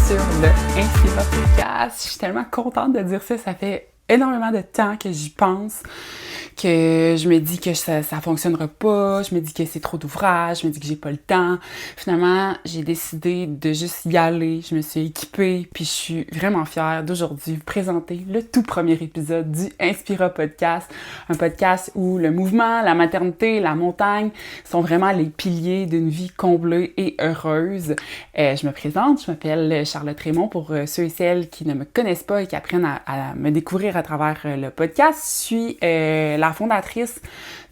sur le Inspira Podcast. Je suis tellement contente de dire ça. Ça fait énormément de temps que j'y pense, que je me dis que ça fonctionnera pas, je me dis que c'est trop d'ouvrage, je me dis que j'ai pas le temps. Finalement, j'ai décidé de juste y aller. Je me suis équipée, puis je suis vraiment fière d'aujourd'hui vous présenter le tout premier épisode du Inspira Podcast. Un podcast où le mouvement, la maternité, la montagne sont vraiment les piliers d'une vie comblée et heureuse. Je me présente, je m'appelle Charlotte Raymond pour ceux et celles qui ne me connaissent pas et qui apprennent à me découvrir à travers le podcast. Je suis la fondatrice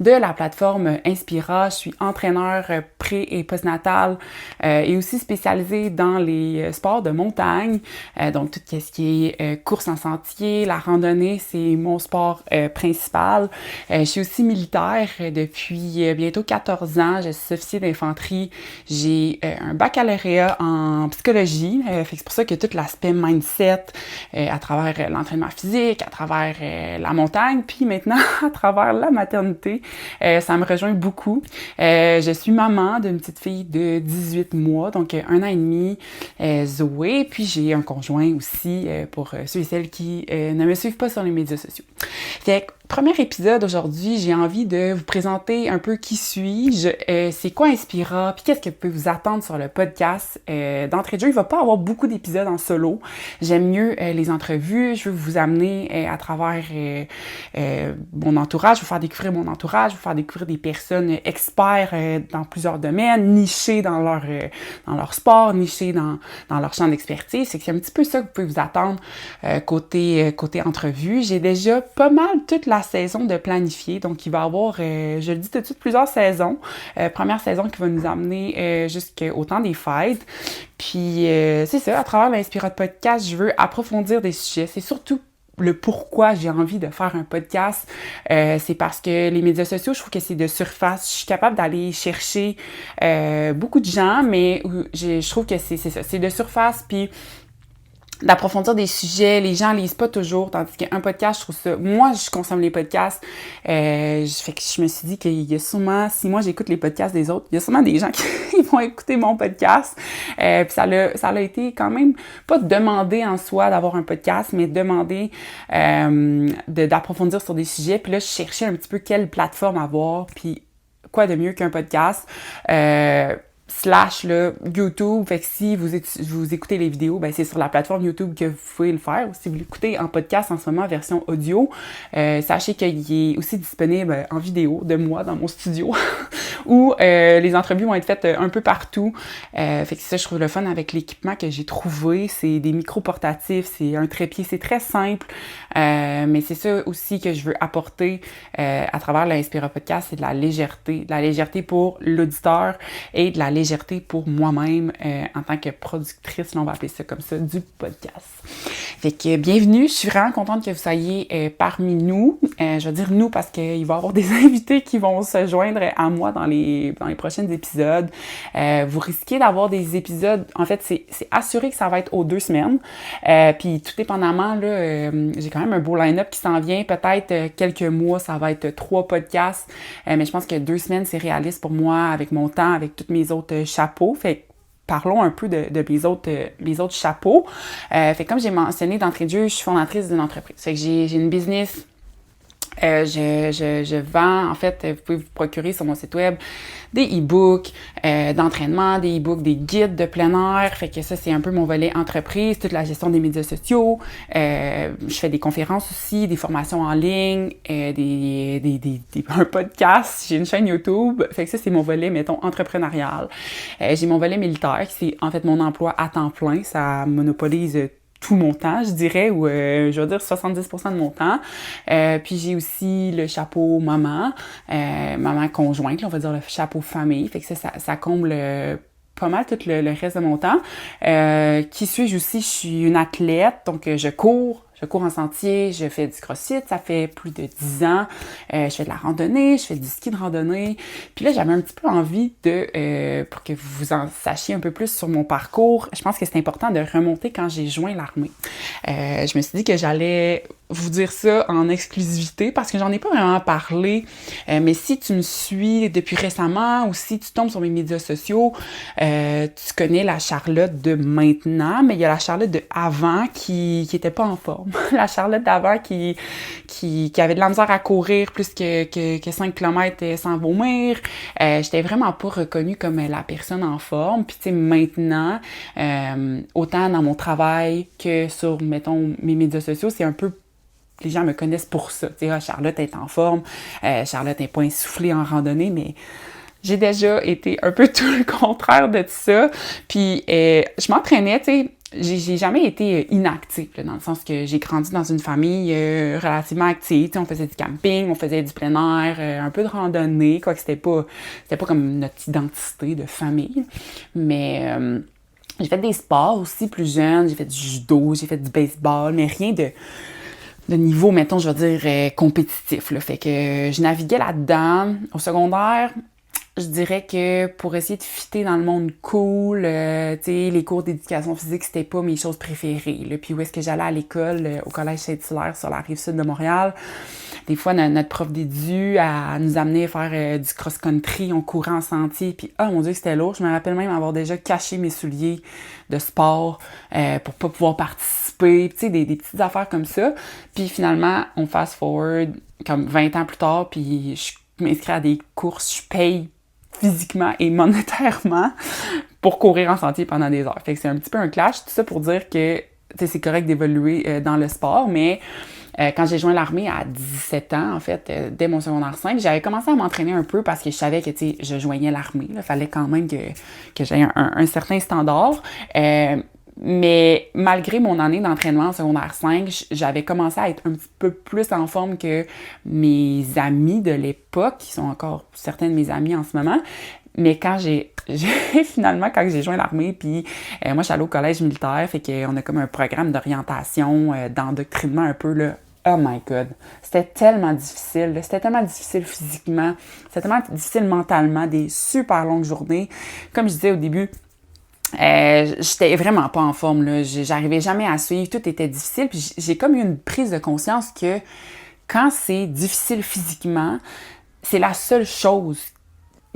de la plateforme Inspira. Je suis entraîneur pré- et postnatal et aussi spécialisée dans les sports de montagne. Donc, tout ce qui est course en sentier, la randonnée, c'est mon sport principal. Je suis aussi militaire depuis bientôt 14 ans. Je suis officier d'infanterie. J'ai un baccalauréat en psychologie. Fait que c'est pour ça que tout l'aspect mindset à travers l'entraînement physique, à travers la montagne, puis maintenant à travers la maternité, ça me rejoint beaucoup. Je suis maman d'une petite fille de 18 mois, donc 1 an et demi, Zoé, puis j'ai un conjoint aussi pour ceux et celles qui ne me suivent pas sur les médias sociaux. Fait que, premier épisode aujourd'hui, j'ai envie de vous présenter un peu qui suis-je, c'est quoi Inspira, puis qu'est-ce que peut vous attendre sur le podcast. D'entrée de jeu, il va pas avoir beaucoup d'épisodes en solo. J'aime mieux les entrevues. Je veux vous amener à travers mon entourage, vous faire découvrir mon entourage, vous faire découvrir des personnes experts dans plusieurs domaines, nichés dans leur sport, nichés dans leur champ d'expertise. C'est un petit peu ça que vous pouvez vous attendre côté entrevue. J'ai déjà pas mal toute la saison de planifier, donc il va y avoir, je le dis tout de suite, plusieurs saisons. Première saison qui va nous amener jusqu'au temps des fêtes. Puis c'est ça, à travers l'Inspira Podcast, je veux approfondir des sujets. C'est surtout le pourquoi j'ai envie de faire un podcast, c'est parce que les médias sociaux, je trouve que c'est de surface. Je suis capable d'aller chercher beaucoup de gens, mais je trouve que c'est ça, c'est de surface, puis d'approfondir des sujets, les gens lisent pas toujours, tandis qu'un podcast, je trouve ça... Moi, je consomme les podcasts, fait que je me suis dit qu'il y a sûrement, si moi j'écoute les podcasts des autres, il y a sûrement des gens qui vont écouter mon podcast, puis ça a été quand même, pas demandé en soi d'avoir un podcast, mais demandé d'approfondir sur des sujets, puis là, je cherchais un petit peu quelle plateforme avoir, puis quoi de mieux qu'un podcast, slash là, YouTube. Fait que si vous écoutez les vidéos, ben c'est sur la plateforme YouTube que vous pouvez le faire. Ou si vous l'écoutez en podcast en ce moment, version audio, sachez qu'il est aussi disponible en vidéo de moi dans mon studio où les entrevues vont être faites un peu partout. Fait que ça, je trouve le fun avec l'équipement que j'ai trouvé. C'est des micros portatifs, c'est un trépied, c'est très simple. Mais c'est ça aussi que je veux apporter à travers l'Inspira Podcast, c'est de la légèreté. De la légèreté pour l'auditeur et de la légèreté pour moi-même en tant que productrice, là, on va appeler ça comme ça, du podcast. Fait que bienvenue, je suis vraiment contente que vous soyez parmi nous. Je vais dire nous parce qu'il va y avoir des invités qui vont se joindre à moi dans les prochains épisodes. Vous risquez d'avoir des épisodes, en fait, c'est assuré que ça va être aux 2 semaines. Puis tout dépendamment, là, j'ai quand même un beau line-up qui s'en vient. Peut-être quelques mois, ça va être 3 podcasts. Mais je pense que 2 semaines, c'est réaliste pour moi avec mon temps, avec tous mes autres chapeaux. Fait que parlons un peu de mes autres chapeaux. Fait que comme j'ai mentionné d'entrée de jeu, je suis fondatrice d'une entreprise. Fait que j'ai une business. Je vends, en fait, vous pouvez vous procurer sur mon site web des e-books d'entraînement, des e-books, des guides de plein air. Fait que ça, c'est un peu mon volet entreprise, toute la gestion des médias sociaux. Je fais des conférences aussi, des formations en ligne, un podcast. J'ai une chaîne YouTube. Fait que ça, c'est mon volet, mettons, entrepreneurial. J'ai mon volet militaire, qui c'est en fait mon emploi à temps plein. Ça monopolise tout mon temps, je dirais, ou je vais dire 70% de mon temps. Puis j'ai aussi le chapeau maman, maman conjointe, là, on va dire le chapeau famille. Fait que ça comble pas mal tout le reste de mon temps. Qui suis-je aussi? Je suis une athlète, donc je cours en sentier, je fais du crossfit, ça fait plus de 10 ans. Je fais de la randonnée, je fais du ski de randonnée. Puis là, j'avais un petit peu envie pour que vous en sachiez un peu plus sur mon parcours. Je pense que c'est important de remonter quand j'ai joint l'armée. Je me suis dit que j'allais vous dire ça en exclusivité parce que j'en ai pas vraiment parlé. Mais si tu me suis depuis récemment ou si tu tombes sur mes médias sociaux, tu connais la Charlotte de maintenant, mais il y a la Charlotte de avant qui était pas en forme. La Charlotte d'avant qui avait de la misère à courir plus que 5 km sans vomir. J'étais vraiment pas reconnue comme la personne en forme. Puis tu sais, maintenant, autant dans mon travail que sur, mettons, mes médias sociaux, c'est un peu les gens me connaissent pour ça. Tu sais, Charlotte est en forme, Charlotte n'est pas essoufflée en randonnée, mais j'ai déjà été un peu tout le contraire de ça. Puis, je m'entraînais, tu sais, j'ai jamais été inactive, là, dans le sens que j'ai grandi dans une famille relativement active. Tu sais, on faisait du camping, on faisait du plein air, un peu de randonnée, quoique c'était pas comme notre identité de famille. Mais j'ai fait des sports aussi plus jeunes, j'ai fait du judo, j'ai fait du baseball, mais rien de niveau, mettons, je vais dire, compétitif, là. Fait que je naviguais là-dedans. Au secondaire, je dirais que pour essayer de fitter dans le monde cool, tu sais, les cours d'éducation physique, c'était pas mes choses préférées, là. Puis où est-ce que j'allais à l'école, au collège Saint-Hilaire, sur la rive-sud de Montréal, des fois, notre prof d'édu, elle nous amenait faire du cross-country, on courait en sentier, puis oh mon Dieu, c'était lourd. Je me rappelle même avoir déjà caché mes souliers de sport pour pas pouvoir participer, tu sais, des petites affaires comme ça. Puis finalement, on fast-forward comme 20 ans plus tard, puis je m'inscris à des courses, je paye physiquement et monétairement pour courir en sentier pendant des heures. Fait que c'est un petit peu un clash, tout ça pour dire que c'est correct d'évoluer dans le sport, mais quand j'ai joint l'armée à 17 ans, en fait, dès mon secondaire 5, j'avais commencé à m'entraîner un peu parce que je savais que, tu sais, je joignais l'armée. Il fallait quand même que j'aie un certain standard. Mais malgré mon année d'entraînement en secondaire 5, j'avais commencé à être un petit peu plus en forme que mes amis de l'époque, qui sont encore certains de mes amis en ce moment. Mais quand finalement, quand j'ai joint l'armée, puis moi, je suis allée au collège militaire, fait qu'on a comme un programme d'orientation, d'endoctrinement un peu, là. Oh my God! C'était tellement difficile, là. C'était tellement difficile physiquement, c'était tellement difficile mentalement, des super longues journées. Comme je disais au début, j'étais vraiment pas en forme, là. J'arrivais jamais à suivre, tout était difficile, puis j'ai comme eu une prise de conscience que quand c'est difficile physiquement, c'est la seule chose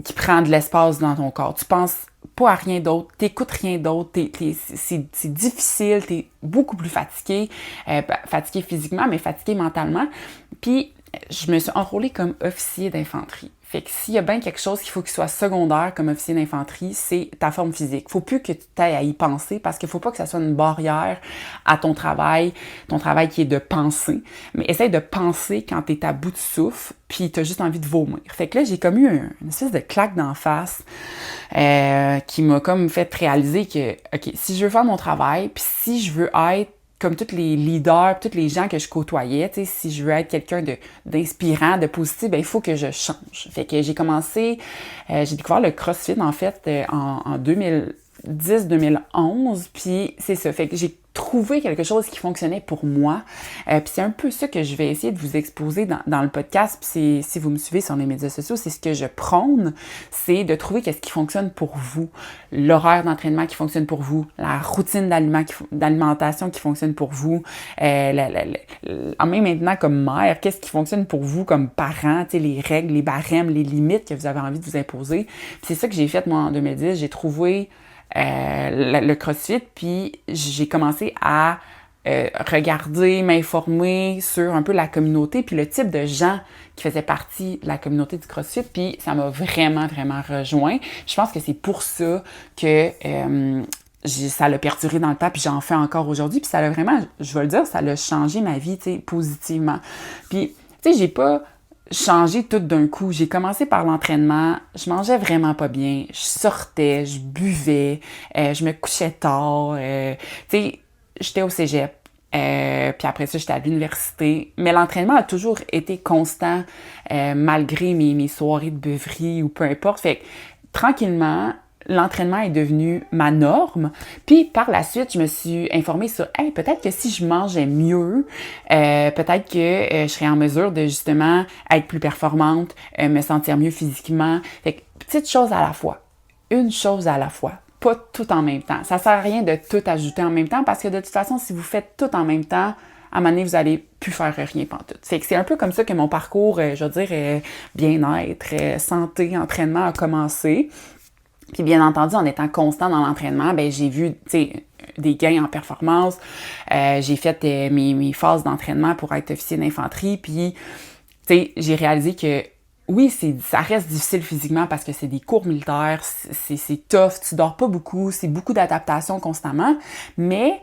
qui prend de l'espace dans ton corps. Tu penses pas à rien d'autre, t'écoutes rien d'autre, c'est difficile, t'es beaucoup plus fatigué, fatigué physiquement, mais fatigué mentalement. Puis, je me suis enrôlée comme officier d'infanterie. Fait que s'il y a bien quelque chose qu'il faut qu'il soit secondaire comme officier d'infanterie, c'est ta forme physique. Faut plus que tu t'ailles à y penser parce qu'il faut pas que ça soit une barrière à ton travail qui est de penser. Mais essaye de penser quand t'es à bout de souffle, puis t'as juste envie de vomir. Fait que là, j'ai comme eu une espèce de claque d'en face qui m'a comme fait réaliser que, OK, si je veux faire mon travail, puis si je veux être comme tous les leaders, tous les gens que je côtoyais, tu sais, si je veux être quelqu'un d'inspirant, de positif, ben il faut que je change. Fait que j'ai commencé, j'ai découvert le CrossFit en fait en 2010-2011, puis c'est ça. Fait que j'ai trouvé quelque chose qui fonctionnait pour moi. Puis c'est un peu ça que je vais essayer de vous exposer dans le podcast. Puis si vous me suivez sur les médias sociaux, c'est ce que je prône, c'est de trouver qu'est-ce qui fonctionne pour vous. L'horaire d'entraînement qui fonctionne pour vous, la routine d'alimentation qui fonctionne pour vous, même maintenant comme mère, qu'est-ce qui fonctionne pour vous comme parent, tu sais, les règles, les barèmes, les limites que vous avez envie de vous imposer. Puis c'est ça que j'ai fait moi en 2010. J'ai trouvé le CrossFit, puis j'ai commencé à regarder, m'informer sur un peu la communauté, puis le type de gens qui faisaient partie de la communauté du CrossFit, puis ça m'a vraiment, vraiment rejoint. Je pense que c'est pour ça que ça l'a perduré dans le temps, puis j'en fais encore aujourd'hui, puis ça l'a vraiment, je vais le dire, ça l'a changé ma vie, tu sais, positivement. Puis, tu sais, j'ai pas changé tout d'un coup. J'ai commencé par l'entraînement, je mangeais vraiment pas bien, je sortais, je buvais, je me couchais tard, tu sais, j'étais au cégep, puis après ça, j'étais à l'université, mais l'entraînement a toujours été constant, malgré mes soirées de beuverie ou peu importe. Fait que, tranquillement, l'entraînement est devenu ma norme. Puis par la suite, je me suis informée sur hey, peut-être que si je mangeais mieux, peut-être que je serais en mesure de justement être plus performante, me sentir mieux physiquement. Fait que petite chose à la fois. Une chose à la fois. Pas tout en même temps. Ça sert à rien de tout ajouter en même temps parce que de toute façon, si vous faites tout en même temps, à un moment donné, vous allez plus faire rien pantoute. Fait que c'est un peu comme ça que mon parcours, je veux dire, bien-être, santé, entraînement a commencé. Puis bien entendu, en étant constant dans l'entraînement, ben j'ai vu, tu sais, des gains en performance. J'ai fait mes phases d'entraînement pour être officier d'infanterie. Puis, tu sais, j'ai réalisé que oui, ça reste difficile physiquement parce que c'est des cours militaires, c'est tough, tu dors pas beaucoup, c'est beaucoup d'adaptation constamment. Mais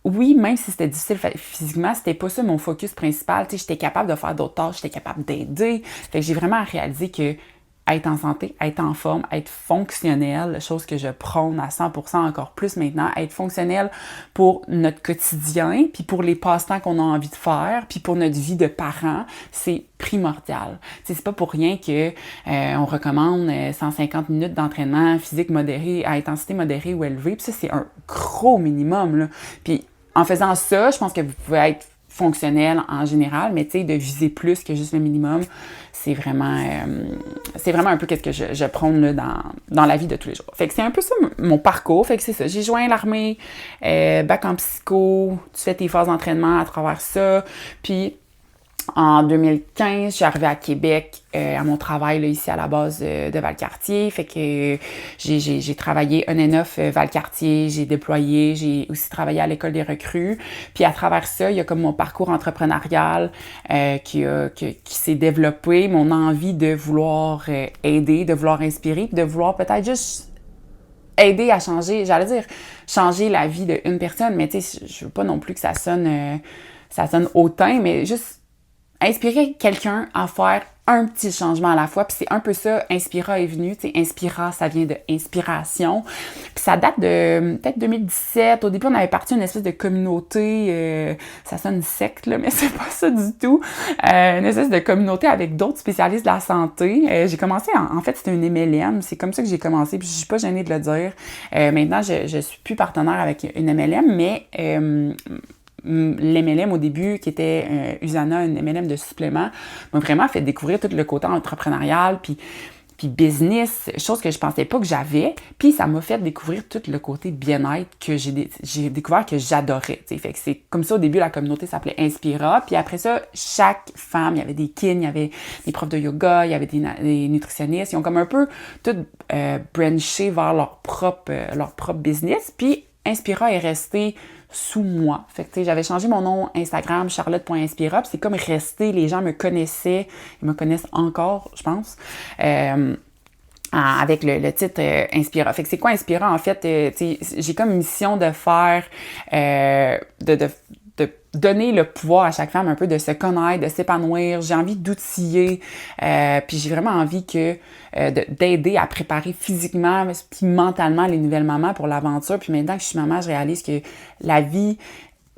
oui, même si c'était difficile physiquement, c'était pas ça mon focus principal. Tu sais, j'étais capable de faire d'autres tâches, j'étais capable d'aider. Fait que j'ai vraiment réalisé que être en santé, être en forme, être fonctionnel, chose que je prône à 100% encore plus maintenant, être fonctionnel pour notre quotidien, puis pour les passe-temps qu'on a envie de faire, puis pour notre vie de parents, c'est primordial. T'sais, c'est pas pour rien que on recommande 150 minutes d'entraînement physique modéré, à intensité modérée ou élevée, puis ça, c'est un gros minimum, là. Puis en faisant ça, je pense que vous pouvez être fonctionnel en général, mais tu sais, de viser plus que juste le minimum, c'est vraiment un peu qu'est-ce que je prône là, dans la vie de tous les jours. Fait que c'est un peu ça mon parcours. Fait que c'est ça. J'ai joint l'armée, bac en psycho, tu fais tes phases d'entraînement à travers ça. Puis en 2015, je suis arrivée à Québec à mon travail là, ici à la base de Valcartier. Fait que j'ai travaillé un and off Valcartier, j'ai déployé, j'ai aussi travaillé à l'école des recrues. Puis à travers ça, il y a comme mon parcours entrepreneurial qui s'est développé, mon envie de vouloir aider, de vouloir inspirer, de vouloir peut-être juste aider à changer, j'allais dire changer la vie d'une personne, mais tu sais, je veux pas non plus que ça sonne hautain, mais juste inspirer quelqu'un à faire un petit changement à la fois. Puis c'est un peu ça, Inspira est venu. Tu sais, Inspira, ça vient de inspiration. Puis ça date de peut-être 2017. Au début, on avait parti une espèce de communauté. Ça sonne une secte, là, mais c'est pas ça du tout. Une espèce de communauté avec d'autres spécialistes de la santé. J'ai commencé, en fait, c'était une MLM. C'est comme ça que j'ai commencé. Puis je suis pas gênée de le dire. Maintenant, je suis plus partenaire avec une MLM, mais l'MLM au début, qui était Usana, une MLM de supplément, m'a vraiment fait découvrir tout le côté entrepreneurial, puis business, chose que je pensais pas que j'avais, puis ça m'a fait découvrir tout le côté bien-être que j'ai découvert que j'adorais, t'sais. Fait que c'est comme ça, au début, la communauté s'appelait Inspira, puis après ça, chaque femme, il y avait des kin, il y avait des profs de yoga, il y avait des nutritionnistes, ils ont comme un peu tout branché vers leur propre business, puis Inspira est resté sous moi. Fait que, tu sais, j'avais changé mon nom Instagram, charlotte.inspira, puis c'est comme resté, les gens me connaissaient, ils me connaissent encore, je pense, avec le titre Inspira. Fait que c'est quoi Inspira? En fait, tu sais, j'ai comme mission de faire, de donner le pouvoir à chaque femme un peu de se connaître, de s'épanouir. J'ai envie d'outiller, puis j'ai vraiment envie d'aider à préparer physiquement puis mentalement les nouvelles mamans pour l'aventure. Puis maintenant que je suis maman, je réalise que la vie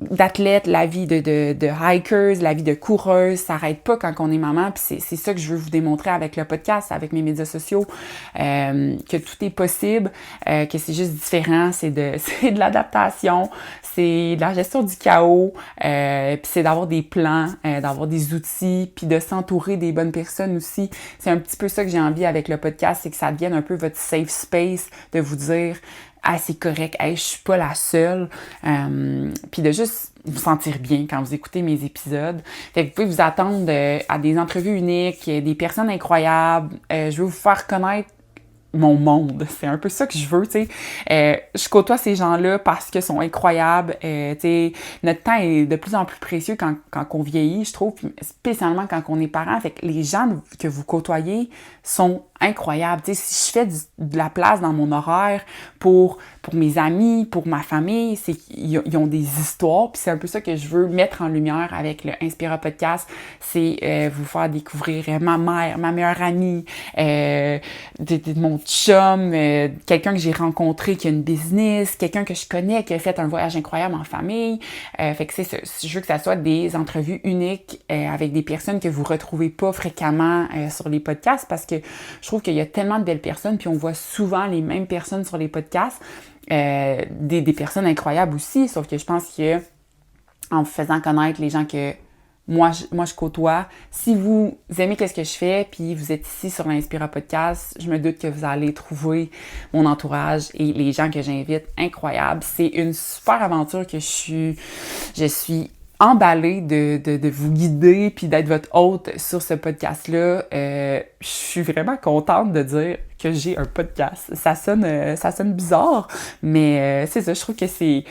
d'athlète, la vie de hikers, la vie de coureuse, ça s'arrête pas quand on est maman, puis c'est ça que je veux vous démontrer avec le podcast, avec mes médias sociaux, que tout est possible, que c'est juste différent, c'est de l'adaptation, c'est de la gestion du chaos, puis c'est d'avoir des plans, d'avoir des outils, puis de s'entourer des bonnes personnes aussi. C'est un petit peu ça que j'ai envie avec le podcast, c'est que ça devienne un peu votre safe space, de vous dire ah, c'est correct, hey, je suis pas la seule. Puis de juste vous sentir bien quand vous écoutez mes épisodes. Fait que vous pouvez vous attendre à des entrevues uniques, des personnes incroyables. Je veux vous faire connaître mon monde. C'est un peu ça que je veux, tu sais. Je côtoie ces gens-là parce qu'ils sont incroyables. Tu sais, notre temps est de plus en plus précieux quand on vieillit, je trouve, spécialement quand on est parent. Fait que les gens que vous côtoyez sont incroyables. Tu sais, si je fais de la place dans mon horaire pour mes amis, pour ma famille, c'est qu'ils ont des histoires, puis c'est un peu ça que je veux mettre en lumière avec le Inspira Podcast, c'est vous faire découvrir ma mère, ma meilleure amie, mon chum, quelqu'un que j'ai rencontré qui a une business, quelqu'un que je connais qui a fait un voyage incroyable en famille. Fait que c'est ça. Je veux que ça soit des entrevues uniques avec des personnes que vous retrouvez pas fréquemment sur les podcasts, parce que je trouve qu'il y a tellement de belles personnes, puis on voit souvent les mêmes personnes sur les podcasts, des personnes incroyables aussi, sauf que je pense que en vous faisant connaître les gens que moi je côtoie, si vous aimez qu'est-ce que je fais, puis vous êtes ici sur l'Inspira Podcast, je me doute que vous allez trouver mon entourage et les gens que j'invite incroyables. C'est une super aventure que je suis emballée de vous guider puis d'être votre hôte sur ce podcast-là. Je suis vraiment contente de dire que j'ai un podcast. Ça sonne bizarre, mais c'est ça, je trouve que c'est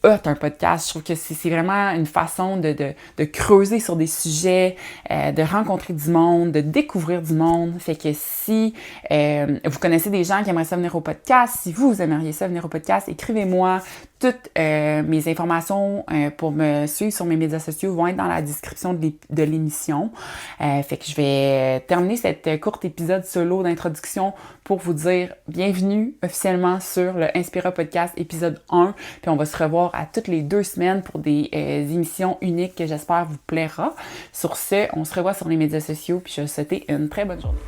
hot un podcast. Je trouve que c'est vraiment une façon de creuser sur des sujets, de rencontrer du monde, de découvrir du monde. Fait que si vous connaissez des gens qui aimeraient ça venir au podcast, si vous aimeriez ça venir au podcast, écrivez-moi. Toutes mes informations pour me suivre sur mes médias sociaux vont être dans la description de l'émission. Fait que je vais terminer cet court épisode solo d'introduction pour vous dire bienvenue officiellement sur le Inspira Podcast épisode 1. Puis on va se revoir à toutes les 2 semaines pour des émissions uniques que j'espère vous plaira. Sur ce, on se revoit sur les médias sociaux puis je vais vous souhaiter une très bonne journée.